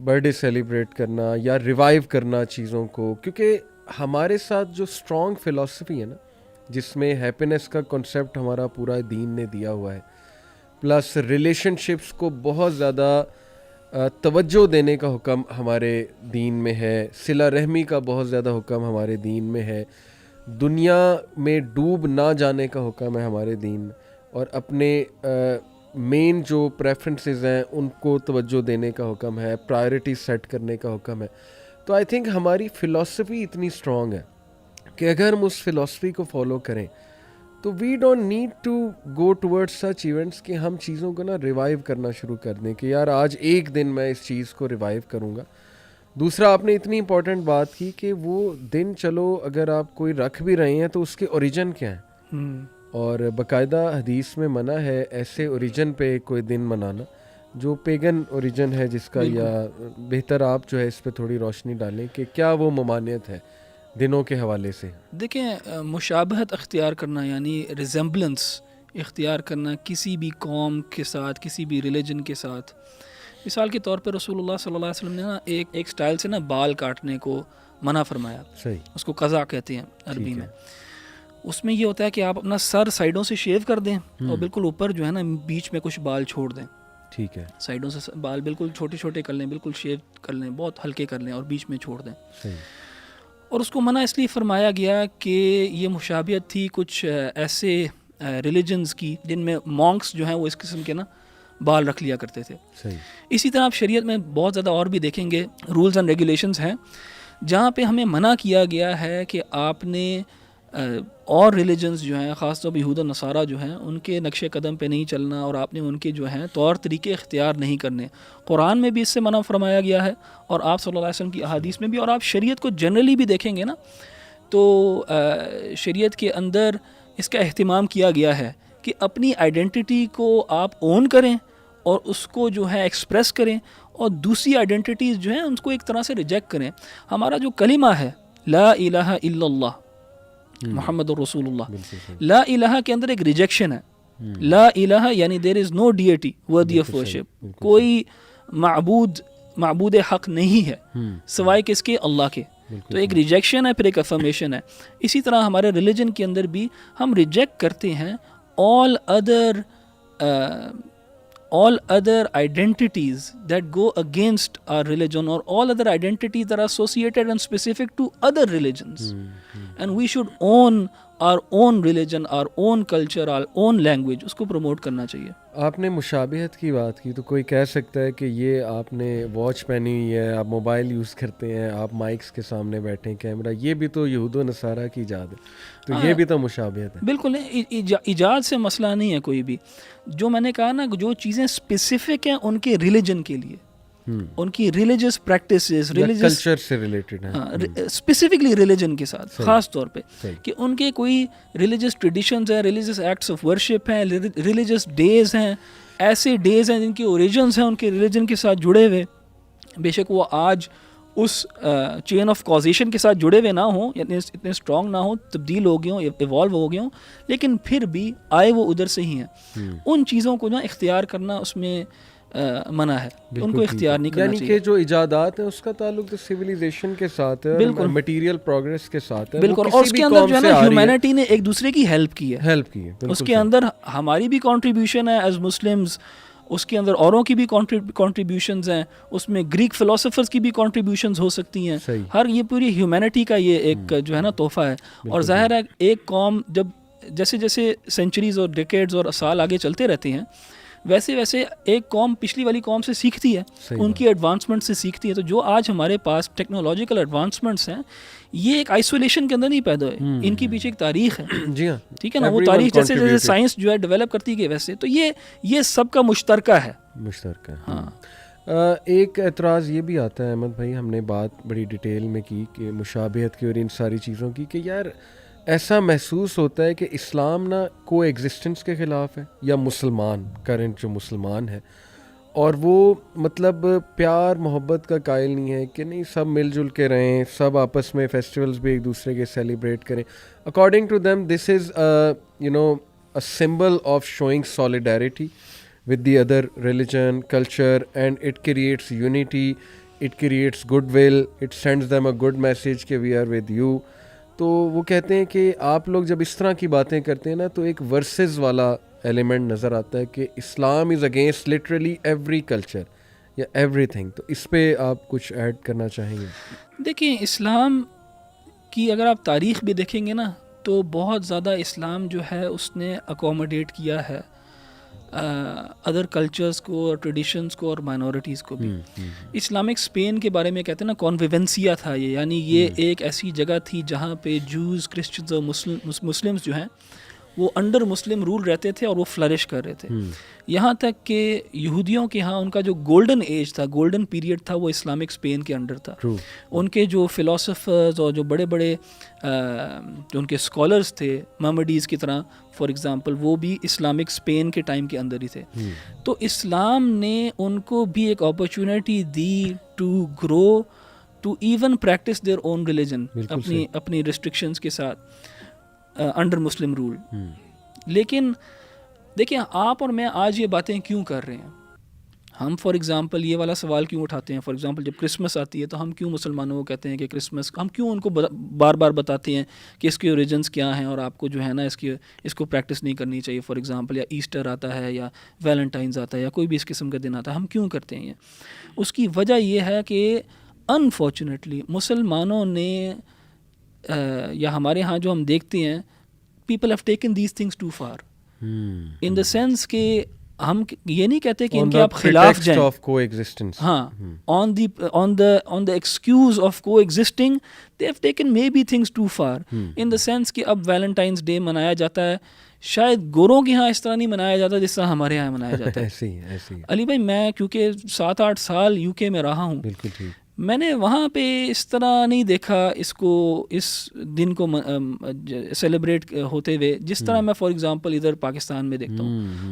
Birth day celebrate کرنا یا revive کرنا چیزوں کو, کیونکہ ہمارے ساتھ جو اسٹرانگ فلاسفی ہے نا, جس میں ہیپینس کا کنسیپٹ ہمارا پورا دین نے دیا ہوا ہے, پلس ریلیشن شپس کو بہت زیادہ توجہ دینے کا حکم ہمارے دین میں ہے, صلہ رحمی کا بہت زیادہ حکم ہمارے دین میں ہے, دنیا میں ڈوب نہ جانے کا حکم ہے ہمارے دین میں, اور اپنے مین جو پریفرنسز ہیں ان کو توجہ دینے کا حکم ہے, پرائرٹی سیٹ کرنے کا حکم ہے. تو آئی تھنک ہماری فلاسفی اتنی اسٹرانگ ہے کہ اگر ہم اس فلاسفی کو فالو کریں تو we don't need to go toward such events کہ ہم چیزوں کو نا ریوائیو کرنا شروع کر دیں کہ یار آج ایک دن میں اس چیز کو ریوائیو کروں گا. دوسرا, آپ نے اتنی امپورٹنٹ بات کی کہ وہ دن چلو اگر آپ کوئی رکھ بھی رہے ہیں تو اس کے اوریجن کیا ہیں, اور باقاعدہ حدیث میں منع ہے ایسے اوریجن پہ کوئی دن منانا جو پیگن اوریجن ہے جس کا, یا بہتر آپ جو ہے اس پہ تھوڑی روشنی ڈالیں کہ کیا وہ ممانعت ہے دنوں کے حوالے سے. دیکھیں, مشابہت اختیار کرنا یعنی ریزمبلنس اختیار کرنا کسی بھی قوم کے ساتھ, کسی بھی ریلیجن کے ساتھ. مثال کے طور پہ رسول اللہ صلی اللہ علیہ وسلم نے نا ایک سٹائل سے نا بال کاٹنے کو منع فرمایا, اس کو قضا کہتے ہیں عربی میں. اس میں یہ ہوتا ہے کہ آپ اپنا سر سائڈوں سے شیو کر دیں اور بالکل اوپر جو ہے نا بیچ میں کچھ بال چھوڑ دیں. ٹھیک ہے, سائڈوں سے بال بالکل چھوٹے چھوٹے کر لیں, بالکل شیو کر لیں, بہت ہلکے کر لیں اور بیچ میں چھوڑ دیں. اور اس کو منع اس لیے فرمایا گیا کہ یہ مشابہت تھی کچھ ایسے ریلیجنز کی جن میں مونکس جو ہیں وہ اس قسم کے نا بال رکھ لیا کرتے تھے. اسی طرح آپ شریعت میں بہت زیادہ اور بھی دیکھیں گے رولز اینڈ ریگولیشنز ہیں جہاں پہ ہمیں منع کیا گیا ہے کہ آپ نے اور ریلیجنز جو ہیں, خاص طور پہ یہود و نصارہ جو ہیں, ان کے نقش قدم پہ نہیں چلنا اور آپ نے ان کے جو ہیں طور طریقے اختیار نہیں کرنے. قرآن میں بھی اس سے منع فرمایا گیا ہے اور آپ صلی اللہ علیہ وسلم کی احادیث میں بھی, اور آپ شریعت کو جنرلی بھی دیکھیں گے نا تو شریعت کے اندر اس کا اہتمام کیا گیا ہے کہ اپنی آئیڈینٹی کو آپ اون کریں اور اس کو جو ہے ایکسپریس کریں, اور دوسری آئیڈینٹیز جو ہیں ان کو ایک طرح سے ریجیکٹ کریں. ہمارا جو کلمہ ہے لا الہ الا اللہ محمد الرسول اللہ, لا الہ کے اندر ایک ریجیکشن ہے. لا الہ یعنی دیر از نو ڈیٹی ورتھی آف ورشپ, کوئی معبود حق نہیں ہے سوائے کس کے, اللہ کے. تو ایک ریجیکشن ہے, پھر ایک افرمیشن ہے. اسی طرح ہمارے ریلیجن کے اندر بھی ہم ریجیکٹ کرتے ہیں all other identities that go against our religion, or all other identities that are associated and specific to other religions. And we should own our own religion, our own culture, our own language. اس کو promote کرنا چاہیے. آپ نے مشابہت کی بات کی تو کوئی کہہ سکتا ہے کہ یہ آپ نے واچ پہنی ہوئی ہے, آپ موبائل یوز کرتے ہیں, آپ مائکس کے سامنے بیٹھے ہیں, کیمرہ, یہ بھی تو یہود و نصارہ کی ایجاد ہے, تو یہ بھی تو مشابہت ہے. بالکل ایجاد سے مسئلہ نہیں ہے کوئی بھی. جو میں نے کہا نا, جو چیزیں اسپیسیفک ہیں ان کے ریلیجن کے لیے, ان کی ریلیجس پریکٹسز, کلچر سے ریلیٹڈ ہیں, اسپیسیفکلی ریلیجن کے ساتھ خاص طور پہ, کہ ان کے کوئی ریلیجس ٹریڈیشنز ہیں, ریلیجس ایکٹس آف ورشپ ہیں, ریلیجس ڈیز ہیں, ایسے ڈیز ہیں جن کے اوریجنز ہیں ان کے ریلیجن کے ساتھ جڑے ہوئے. بے شک وہ آج اس چین آف کازیشن کے ساتھ جڑے ہوئے نہ ہوں, اتنے اسٹرانگ نہ ہوں, تبدیل ہو گئے ہوں, ایوالو ہو گئے ہوں, لیکن پھر بھی آئے وہ ادھر سے ہی ہیں. ان چیزوں کو نا اختیار کرنا اس میں منع ہے, ان کو اختیار نہیں کرنا چاہیے. یعنی کہ جو ایجادات ہیں اس کا تعلق تو سویلائزیشن کے ساتھ ہے, مٹیریل پروگریس کے ساتھ ہے. بالکل, اور اس کے اندر جو ہے نا ہیومینٹی نے ایک دوسرے کی ہیلپ کی ہے, اس کے اندر ہماری بھی کنٹریبیوشن ہے ایز مسلمز, اس کے اندر اوروں کی بھی کنٹریبیوشنز ہیں, اس میں گریک فلاسفرز کی بھی کنٹریبیوشنز ہو سکتی ہیں. ہر یہ پوری ہیومینٹی کا یہ ایک جو ہے نا تحفہ ہے. اور ظاہر ہے ایک قوم جب جیسے جیسے سینچریز اور ڈیکیڈز اور سال آگے چلتے رہتے ہیں, ویسے ویسے ایک قوم پچھلی والی قوم سے سیکھتی ہے, ان کی ایڈوانسمنٹ سے سیکھتی ہے. تو جو آج ہمارے پاس ٹیکنالوجیکل ایڈوانسمنٹس ہیں, یہ ایک آئسولیشن کے اندر نہیں پیدا ہوئے, ان کی پیچھے ایک تاریخ ہے. جی ہاں, ٹھیک ہے نا, وہ تاریخ جیسے جیسے سائنس جو ہے ڈیولپ کرتی گئی ویسے. تو یہ سب کا مشترکہ ہے. ہاں. ایک اعتراض یہ بھی آتا ہے احمد بھائی, ہم نے بات بڑی ڈیٹیل میں کی کہ مشابہت کی اور ان ساری چیزوں کی, کہ یار ایسا محسوس ہوتا ہے کہ اسلام نا کو ایگزسٹنس کے خلاف ہے, یا مسلمان کرنٹ جو مسلمان ہے, اور وہ مطلب پیار محبت کا قائل نہیں ہے کہ نہیں سب مل جل کے رہیں, سب آپس میں فیسٹیولز بھی ایک دوسرے کے سیلیبریٹ کریں. According to them this is a symbol of showing solidarity with the other religion, culture, and it creates unity. It creates good will, it sends them a good message کہ we are with you. تو وہ کہتے ہیں کہ آپ لوگ جب اس طرح کی باتیں کرتے ہیں نا تو ایک ورسز والا ایلیمنٹ نظر آتا ہے کہ Islam is against literally every culture یا ایوری تھنگ. تو اس پہ آپ کچھ ایڈ کرنا چاہیں گے؟ دیکھیں اسلام کی اگر آپ تاریخ بھی دیکھیں گے نا تو بہت زیادہ اسلام جو ہے اس نے اکوموڈیٹ کیا ہے ادر کلچرز کو اور ٹریڈیشنز کو اور مائنورٹیز کو بھی. اسلامک اسپین کے بارے میں کہتے ہیں نا کانویونسیا تھا یہ, یعنی یہ ایک ایسی جگہ تھی جہاں پہ جوز, کرسچنز اور مسلمز جو ہیں وہ انڈر مسلم رول رہتے تھے اور وہ فلرش کر رہے تھے. یہاں تک کہ یہودیوں کے ہاں ان کا جو گولڈن ایج تھا, گولڈن پیریڈ تھا, وہ اسلامک اسپین کے انڈر تھا. ان کے جو فلاسفرز اور جو بڑے بڑے جو ان کے اسکالرز تھے محمدیز کی طرح فار ایگزامپل, وہ بھی اسلامک اسپین کے ٹائم کے اندر ہی تھے. تو اسلام نے ان کو بھی ایک اپرچونیٹی دی to grow, to even practice their own religion اپنی ریسٹرکشنز کے ساتھ انڈر مسلم رول. لیکن دیکھیں آپ اور میں آج یہ باتیں کیوں کر رہے ہیں؟ ہم فار ایگزامپل یہ والا سوال کیوں اٹھاتے ہیں؟ فار ایگزامپل جب کرسمس آتی ہے تو ہم کیوں مسلمانوں کو کہتے ہیں کہ کرسمس, ہم کیوں ان کو بار بار بتاتے ہیں کہ اس کے اوریجنس کیا ہیں اور آپ کو جو ہے نا اس کو پریکٹس نہیں کرنی چاہیے. فار ایگزامپل یا ایسٹر آتا ہے یا ویلنٹائنز آتا ہے یا کوئی بھی اس قسم کا دن آتا ہے, ہم کیوں کرتے ہیں یہ؟ اس کی وجہ یہ ہے کہ انفارچونیٹلی مسلمانوں نے یا ہمارے ہاں جو ہم دیکھتے ہیں people have taken these things too far in the sense کہ ہم یہ نہیں کہتے کہ ان کے آپ خلاف جائیں, ہاں on the excuse of coexisting they have taken maybe things too far in the sense کہ اب ویلنٹائنس ڈے منایا جاتا ہے, شاید گوروں کے ہاں اس طرح نہیں منایا جاتا جس طرح ہمارے ہاں منایا جاتا ہے. علی بھائی میں کیونکہ 7-8 سال یو کے میں رہا ہوں, میں نے وہاں پہ اس طرح نہیں دیکھا اس دن کو سیلیبریٹ ہوتے ہوئے جس طرح میں فار ایگزامپل ادھر پاکستان میں دیکھتا ہوں.